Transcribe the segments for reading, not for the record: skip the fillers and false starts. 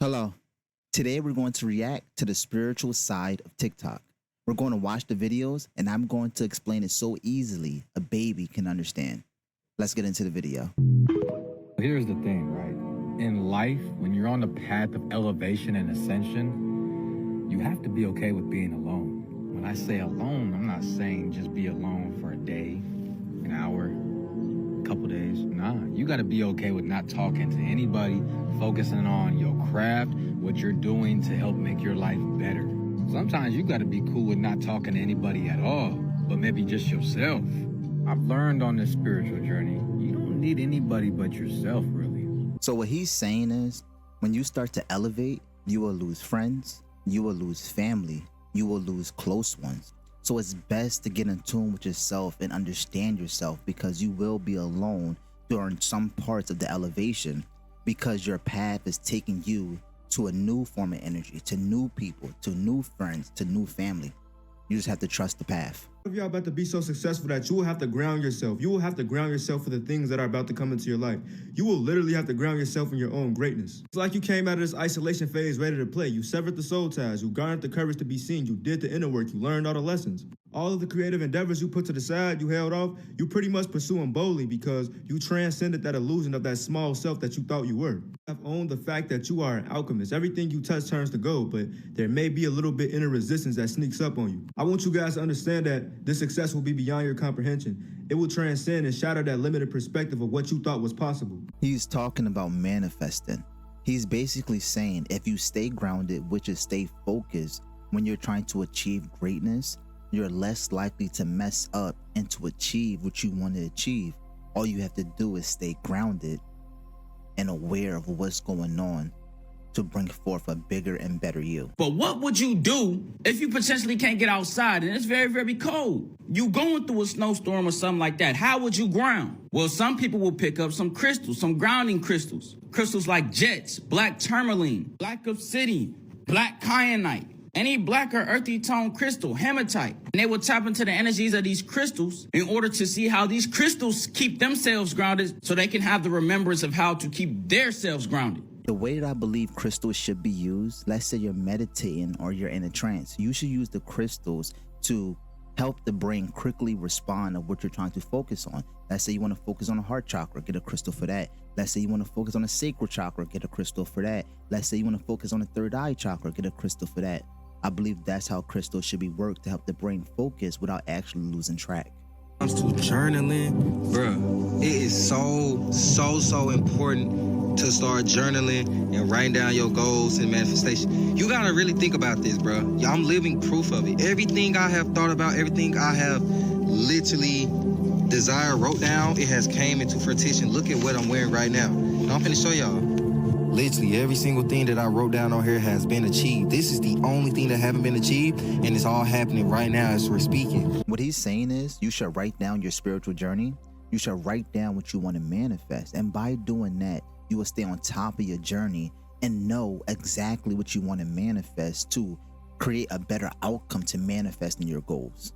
Hello. Today we're going to react to the spiritual side of TikTok. We're going to watch the videos and I'm going to explain it so easily a baby can understand. Let's get into the video. Here's the thing, right? In life, when you're on the path of elevation and ascension, you have to be okay with being alone. When I say alone, I'm not saying just be alone for a day, an hour, a couple days. Nah, you got to be okay with not talking to anybody, focusing on your craft, what you're doing to help make your life better. Sometimes you got to be cool with not talking to anybody at all, but maybe just yourself. I've learned on this spiritual journey, you don't need anybody but yourself, really. So what he's saying is, when you start to elevate, you will lose friends, you will lose family, you will lose close ones. So it's best to get in tune with yourself and understand yourself, because you will be alone during some parts of the elevation, because your path is taking you to a new form of energy, to new people, to new friends, to new family. You just have to trust the path. If y'all about to be so successful that you will have to ground yourself. You will have to ground yourself for the things that are about to come into your life. You will literally have to ground yourself in your own greatness. It's like you came out of this isolation phase ready to play. You severed the soul ties. You garnered the courage to be seen. You did the inner work. You learned all the lessons. All of the creative endeavors you put to the side, you held off, you pretty much pursue them boldly because you transcended that illusion of that small self that you thought you were. I've owned the fact that you are an alchemist. Everything you touch turns to gold, but there may be a little bit inner resistance that sneaks up on you. I want you guys to understand that this success will be beyond your comprehension. It will transcend and shatter that limited perspective of what you thought was possible. He's talking about manifesting. He's basically saying if you stay grounded, which is stay focused, when you're trying to achieve greatness, you're less likely to mess up and to achieve what you want to achieve. All you have to do is stay grounded and aware of what's going on to bring forth a bigger and better you. But what would you do if you potentially can't get outside and it's very, very cold? You going through a snowstorm or something like that. How would you ground? Well, some people will pick up some crystals, some grounding crystals. Crystals like jets, black tourmaline, black obsidian, black kyanite, any black or earthy tone crystal, hematite. And they will tap into the energies of these crystals in order to see how these crystals keep themselves grounded so they can have the remembrance of how to keep themselves grounded. The way that I believe crystals should be used, let's say you're meditating or you're in a trance, you should use the crystals to help the brain quickly respond to what you're trying to focus on. Let's say you want to focus on the heart chakra, get a crystal for that. Let's say you want to focus on the sacral chakra, get a crystal for that. Let's say you want to focus on the third eye chakra, get a crystal for that. I believe that's how crystals should be worked to help the brain focus without actually losing track. When it comes to journaling, bruh, it is so important to start journaling and writing down your goals and manifestation. You gotta really think about this, bro. I'm living proof of it. Everything I have thought about, everything I have literally desired, wrote down, it has came into fruition. Look at what I'm wearing right now. And I'm finna show y'all. Literally every single thing that I wrote down on here has been achieved. This is the only thing that haven't been achieved, and it's all happening right now as we're speaking. What he's saying is you should write down your spiritual journey. You should write down what you want to manifest. And by doing that, you will stay on top of your journey and know exactly what you want to manifest to create a better outcome to manifesting your goals.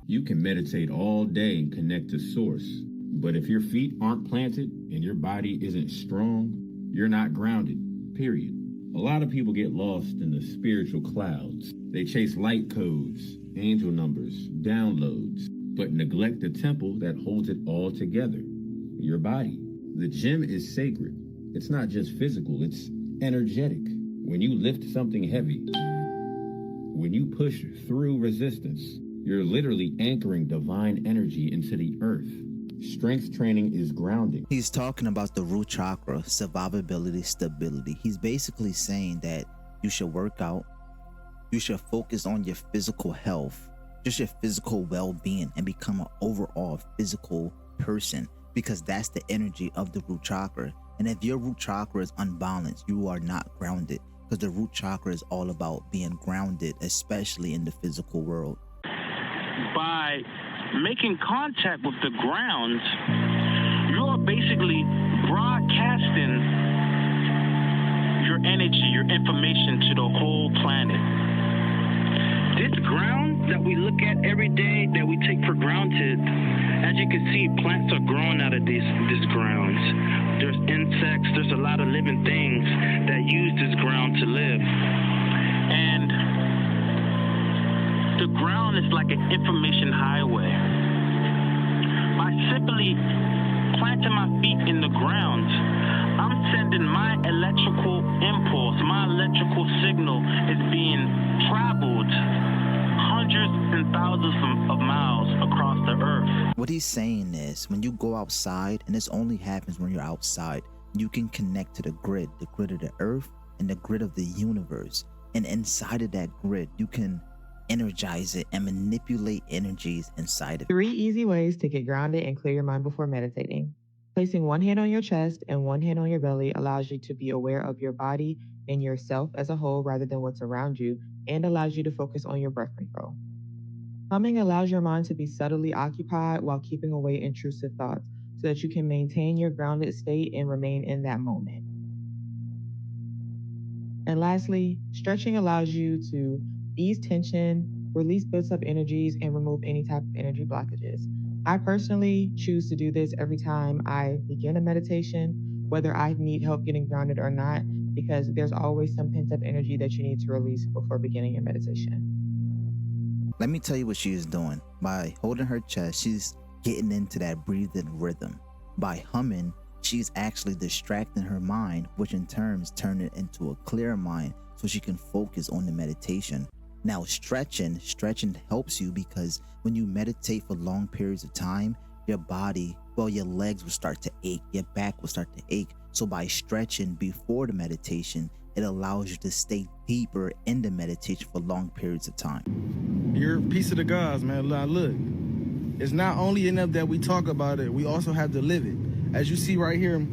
You can meditate all day and connect to source, but if your feet aren't planted and your body isn't strong, you're not grounded, period. A lot of people get lost in the spiritual clouds. They chase light codes, angel numbers, downloads, but neglect the temple that holds it all together, your body. The gym is sacred. It's not just physical, it's energetic. When you lift something heavy, when you push through resistance, you're literally anchoring divine energy into the earth. Strength training is grounding. He's talking about the root chakra, survivability, stability. He's basically saying that you should work out, you should focus on your physical health, just your physical well-being, and become an overall physical person, because that's the energy of the root chakra. And if your root chakra is unbalanced, you are not grounded, because the root chakra is all about being grounded, especially in the physical world. By making contact with the ground, you are basically broadcasting your energy, your information to the whole planet. This ground that we look at every day, that we take for granted, as you can see, plants are growing out of these grounds. There's insects, there's a lot of living things that use this ground to live. And the ground is like an information highway. By simply planting my feet in the ground, I'm sending my electrical impulse, my electrical signal is being traveled hundreds and thousands of miles across the earth. What he's saying is when you go outside, and this only happens when you're outside, you can connect to the grid of the earth and the grid of the universe. And inside of that grid, you can energize it and manipulate energies inside of it. 3 easy ways to get grounded and clear your mind before meditating. Placing one hand on your chest and one hand on your belly allows you to be aware of your body and yourself as a whole rather than what's around you, and allows you to focus on your breath control. Humming allows your mind to be subtly occupied while keeping away intrusive thoughts so that you can maintain your grounded state and remain in that moment. And lastly, stretching allows you to ease tension, release built up energies, and remove any type of energy blockages. I personally choose to do this every time I begin a meditation, whether I need help getting grounded or not, because there's always some pent up energy that you need to release before beginning your meditation. Let me tell you what she is doing. By holding her chest, she's getting into that breathing rhythm. By humming, she's actually distracting her mind, which in turn turns it into a clear mind so she can focus on the meditation. Now, stretching helps you because when you meditate for long periods of time, your body, your legs will start to ache, your back will start to ache. So by stretching before the meditation, it allows you to stay deeper in the meditation for long periods of time. You're a piece of the gods, man. Look, it's not only enough that we talk about it, we also have to live it. As you see right here,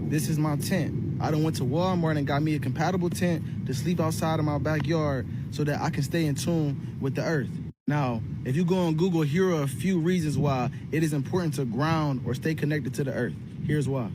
this is my tent. I done went to Walmart and got me a compatible tent to sleep outside of my backyard so that I can stay in tune with the earth. Now, if you go on Google, here are a few reasons why it is important to ground or stay connected to the earth. Here's why.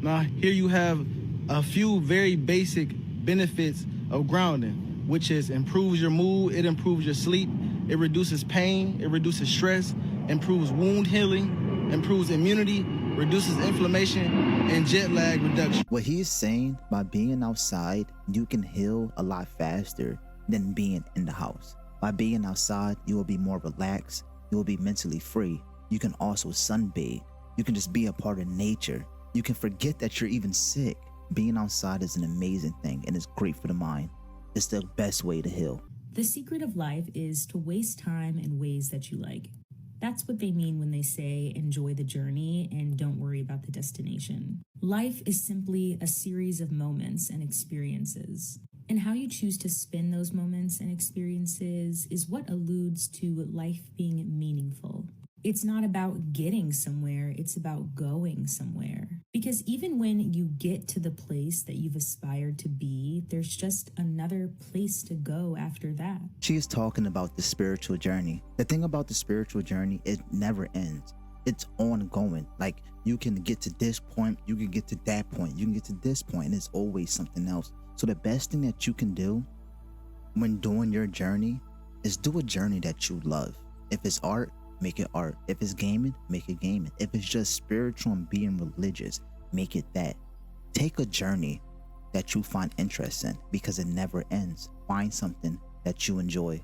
Now, here you have a few very basic benefits of grounding, which is improves your mood, it improves your sleep, it reduces pain, it reduces stress, improves wound healing, improves immunity, reduces inflammation, and jet lag reduction. What he's saying, by being outside, you can heal a lot faster than being in the house. By being outside, you will be more relaxed, you will be mentally free. You can also sunbathe. You can just be a part of nature. You can forget that you're even sick. Being outside is an amazing thing and it's great for the mind. It's the best way to heal. The secret of life is to waste time in ways that you like. That's what they mean when they say enjoy the journey and don't worry about the destination. Life is simply a series of moments and experiences. And how you choose to spend those moments and experiences is what alludes to life being meaningful. It's not about getting somewhere, it's about going somewhere. Because even when you get to the place that you've aspired to be, there's just another place to go after that. She is talking about the spiritual journey. The thing about the spiritual journey, it never ends. It's ongoing. Like, you can get to this point, you can get to that point, you can get to this point, and it's always something else. So the best thing that you can do when doing your journey is do a journey that you love. If it's art, make it art. If it's gaming, make it gaming. If it's just spiritual and being religious, make it that. Take a journey that you find interest in because it never ends. Find something that you enjoy.